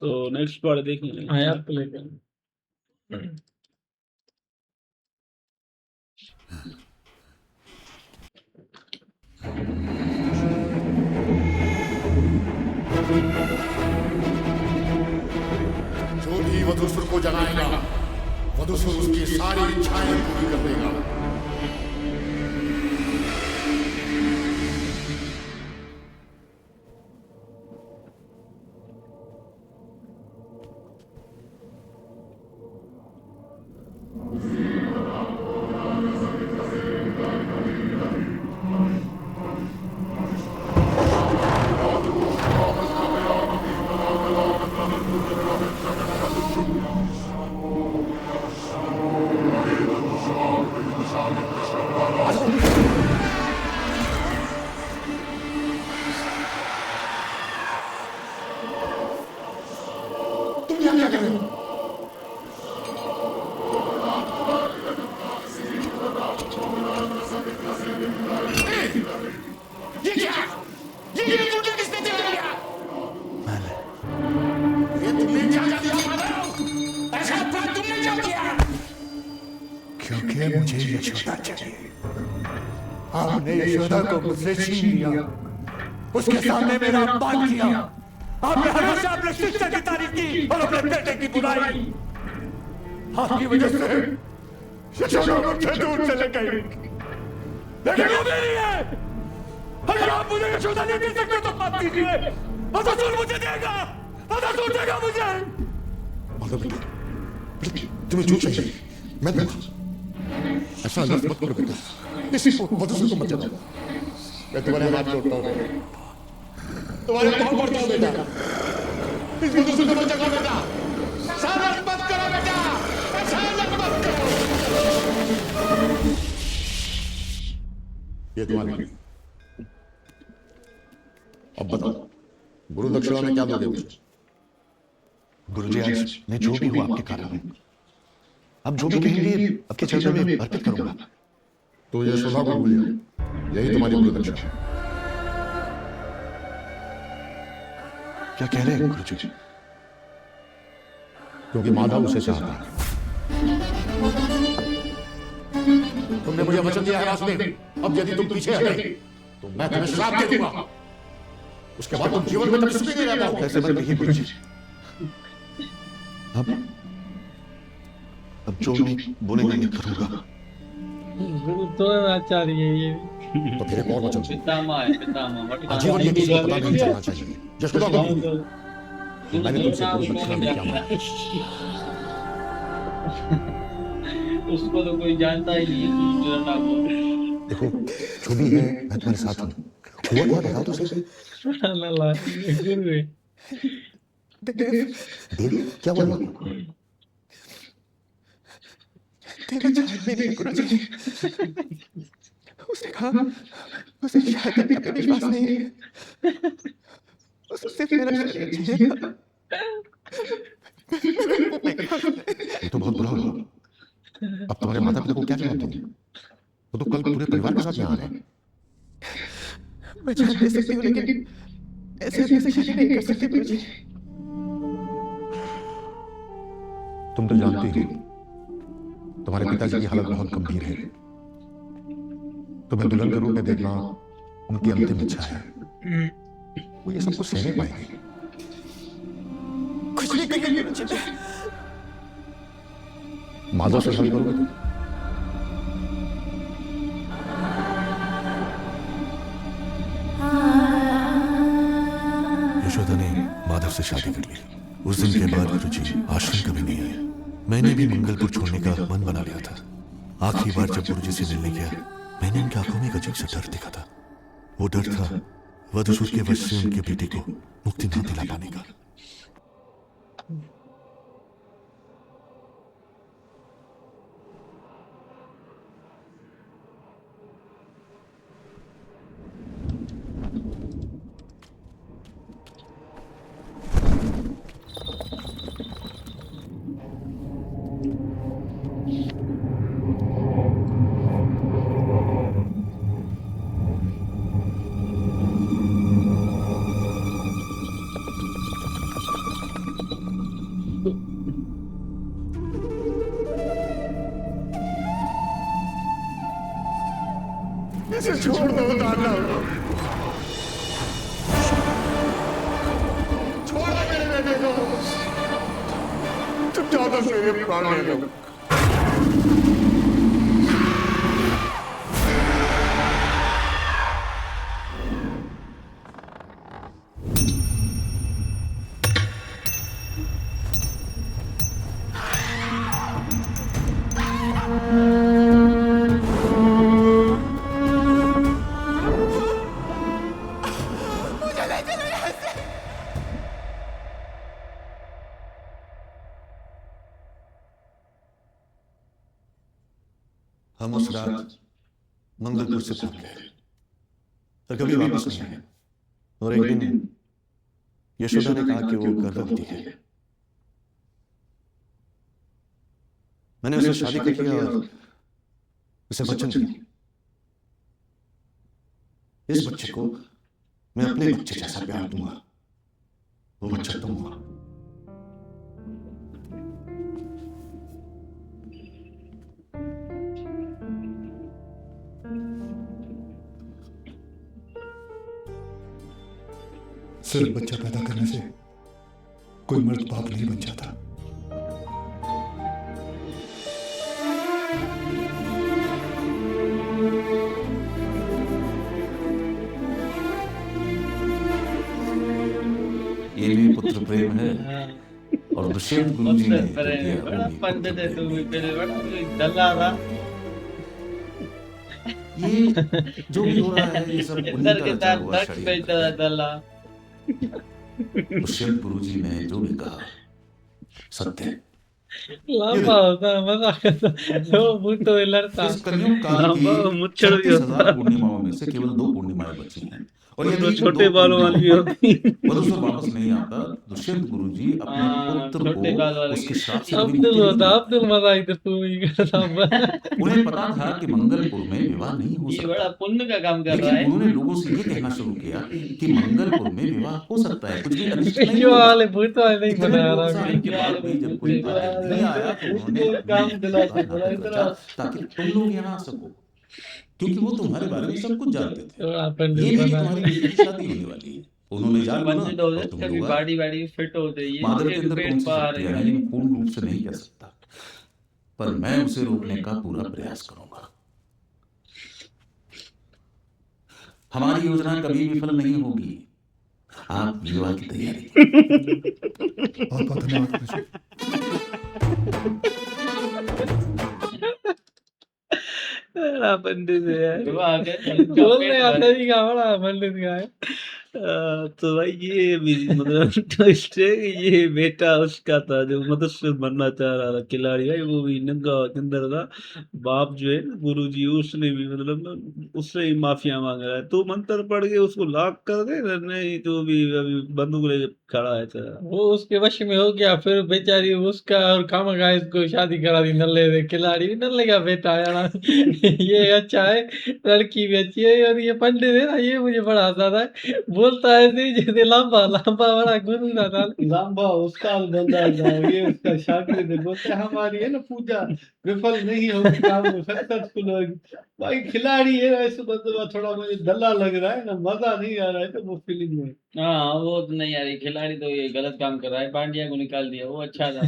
तो next part देखेंगे। हाँ यार प्ले कर। जो भी वधूसुर को जगाएगा, वधूसुर उसकी सारी इच्छाएं पूरी कर देगा। तुम यहाँ क्या कर रहे हो? ये क्या? ये मुझे किसने दिलाया? मैंने। ये तुमने क्या किया माधव? ऐसा अपराध तुमने क्या किया? क्योंकि मुझे यशोदा चाहिए। आपने यशोदा को मुझसे छीन लिया, उसके सामने मेरा अपमान किया। आपने हमेशा अपने शिष्य की तारीफ की और अपने बेटे की बुराई। आपकी वजह से यशोदा मुझसे दूर चले गई, लेकिन वो मेरी है। अगर आप मुझे यशोदा नहीं दे सकते तो मत दीजिए। असुर मुझे देगा, असुर देगा मुझे। माधव बेटे, तुम्हें जो चाहिए मैं दूंगा। ऐसा लफ्ज मत करो बेटा, इसी वधूसुर को मत जगाओ। मैं तुम्हारे हाथ जोड़ता हूँ, तुम्हारे पाँव पड़ता हूँ बेटा। इस वधूसुर को मत जगाओ बेटा, साहस मत करो बेटा, साहस मत करो। ये तुम्हारे लिए। अब बताओ, गुरु दक्षिणा में क्या दोगे मुझे? गुरुजी, आज मैं जो भी हूँ आपके कारण हूँ। अब जो भी कहेंगे आपके चरणों में अर्पित करूंगा। तो ये यशोदा को भूल जाओ, यही तुम्हारी गुरु दक्षिणा। क्या कह रहे हैं गुरुजी? क्योंकि माधव उसे चाहता है। तुमने मुझे वचन दिया है रास्ते, अब यदि तुम पीछे हटे तो मैं तुम्हें श्राप दे दूंगा। उसके बाद तुम जीवन में कभी सुखी नहीं रह पाओगे। ऐसे मत कहिए गुरुजी। अब जो भी बोलेंगे मैं करूंगा। तो आचार्य ये तो फिर एक और वचन दो, पितामह है, पितामह। आजीवन ये किसी को पता नहीं चलना चाहिए। यशोदा को भी मैंने तुमसे गुरु दक्षिणा में क्या मांगा। उसको तो कोई जानता ही नहीं है कि डरना को। देखो, जो भी है मैं तुम्हारे साथ हूँ। हुआ क्या बताओ तो सही। ला गुरु है। देव क्या हुआ? तेरे चाहत में नहीं गुरुजी। उसने कहा उसे शायद करने पे विश्वास नहीं है। उसे सिर्फ मेरा शरीर चाहिए था। ये तो बहुत बुरा हुआ। अब तुम्हारे माता पिता को क्या जवाब दोगे? वो तो कल पूरे परिवार के साथ यहाँ आ रहे हैं। मैं जान दे सकती हूँ, लेकिन ऐसे आदमी से शादी नहीं कर सकती गुरुजी। तुम तो जानती हो तुम्हारे पिताजी की हालत बहुत गंभीर है। तुम्हें दुल्हन के रूप में देखना उनकी अंतिम इच्छा है। वो ये सब कुछ सह नहीं पाएंगे। कुछ नहीं करेंगे गुरुजी। माधव से शादी करोगे तुम? यशोदा ने माधव से शादी कर ली। उस दिन के बाद गुरुजी आश्रम कभी नहीं आए। मैंने भी मंगलपुर छोड़ने का मन बना लिया था। आखिरी बार जब गुरुजी से मिलने गया, मैंने उनकी आंखों में एक अजीब सा डर देखा था। वो डर था वधूसुर के वश से उनके बेटे को मुक्ति ना दिला पाने का। इसे छोड़ दो दादा, छोड़ो मेरे बेटे को, तुम चाहते हो मेरे प्राण ले लो। हम उस रात मंगलपुर से भाग गए और कभी वापस नहीं आए। और एक दिन यशोदा ने कहा कि वो गर्भवती है। मैंने उसे शादी कर लिया और उसे वचन दिया, इस बच्चे को मैं अपने बच्चे जैसा प्यार दूंगा, वो बच्चा तुम हुआ। सिर्फ बच्चा पैदा करने से कोई मर्द बाप नहीं बन जाता। ये भी पुत्र प्रेम है और दुष्यंत गुरु जी ने पुत्र प्रेम, बड़ा पंडित है तू भी, पहले बड़ा दल्ला था। ये जो भी हो रहा है ये सब उन्हीं इधर का के रचा तार हुआ तक बेचता षड्यंत्र था है। दल्ला। दुष्यंत गुरु जी ने जो भी कहा सत्य है। लंबा होता है, मजा करता वो भूत तो लड़ता। इस कलयुग काल की लंबा मुच्छड़ भी होता 36,000 पूर्णिमाओं में से केवल 2 पूर्णिमाएं बची हैं और वो यदि तो इन छोटे 2 बालों वाली भी होती। वधूवर वापस नहीं आता, दुष्यंत गुरु जी अपने पुत्र छोटे बाल को वाले उसके की। श्राप से कभी अब्दुल मुक्ति नहीं होता, दिलाता। अब्दुल मजा इधर तू ही करता। उन्हें पता था कि मंगलपुर में विवाह नहीं हो ये बड़ा सकता, पुण्य का काम कर रहा लेकिन है। उन्होंने लोगों से ये कहना शुरू किया कि मंगलपुर में विवाह हो सकता है, कुछ भी अनिष्ट नहीं जो होगा। वाले भूत वाले नहीं इतने बना रहा प्रोत्साहन के बाद भी जब कोई भारत नहीं आया तो उन्होंने काम दिलाते अपनी बड़ा बचा ताकि तुम लोग यहाँ आ सको, क्योंकि वो तुम्हारे बारे में सब कुछ जानते थे। थोड़ा ये पंडित भी कि बना। तुम्हारी बेटी की शादी होने वाली है। उन्होंने जान लिया पंडित हो और जाए तुम कभी लोग बॉडी वाडी फिट हो जाइए, मादर के एक अंदर पेट कौन सी बाहर शक्तियां हैं ये मैं पूर्ण रूप से नहीं कह सकता, पर मैं उसे रोकने का पूरा प्रयास करूंगा। हमारी योजना कभी विफल नहीं होगी। आप विवाह की तैयारी करें। बहुत बहुत धन्यवाद कृष्ण। बड़ा पंडित है यार, विवाह के इनका बोलने पेट का भर- तरीका बड़ा पंडित का है। तो भाई ये भी मतलब ट्विस्ट है कि ये बेटा उसका था जो मदरसे बनना चाह रहा था खिलाड़ी, भाई वो भी नंगा अंदर था। बाप जो है गुरुजी उसने भी मतलब उससे ही माफिया मांग रहा है, तो मंत्र पढ़ के उसको लॉक कर दे ना, नहीं तो भी अभी बंदूक लेके खड़ा है तेरा। वो उसके वश में हो गया, फिर बेचारी उसका और खामखा इसको शादी करा दी नल्ले से, खिलाड़ी भी नल्ले का बेटा है ना। ये अच्छा है, लड़की भी अच्छी है, और ये पंडित है ना, ये मुझे बड़ा हंसाता है, बोलता है नहीं जैसे लंबा लंबा बड़ा गुरु ना था। लांबा उसका बंदा था, ये उसका शागिर्द है। बोलते हैं, हमारी है ना पूजा विफल नहीं होगी, काम सक्सेसफुल होगी। भाई खिलाड़ी है ना, इस बंदे में थोड़ा मुझे दल्ला लग रहा है ना, मजा नहीं आ रहा है तो वो फीलिंग में। हाँ वो तो नहीं यार, ये खिलाड़ी तो ये गलत काम कर रहा है, पांड्या को निकाल दिया, वो अच्छा था।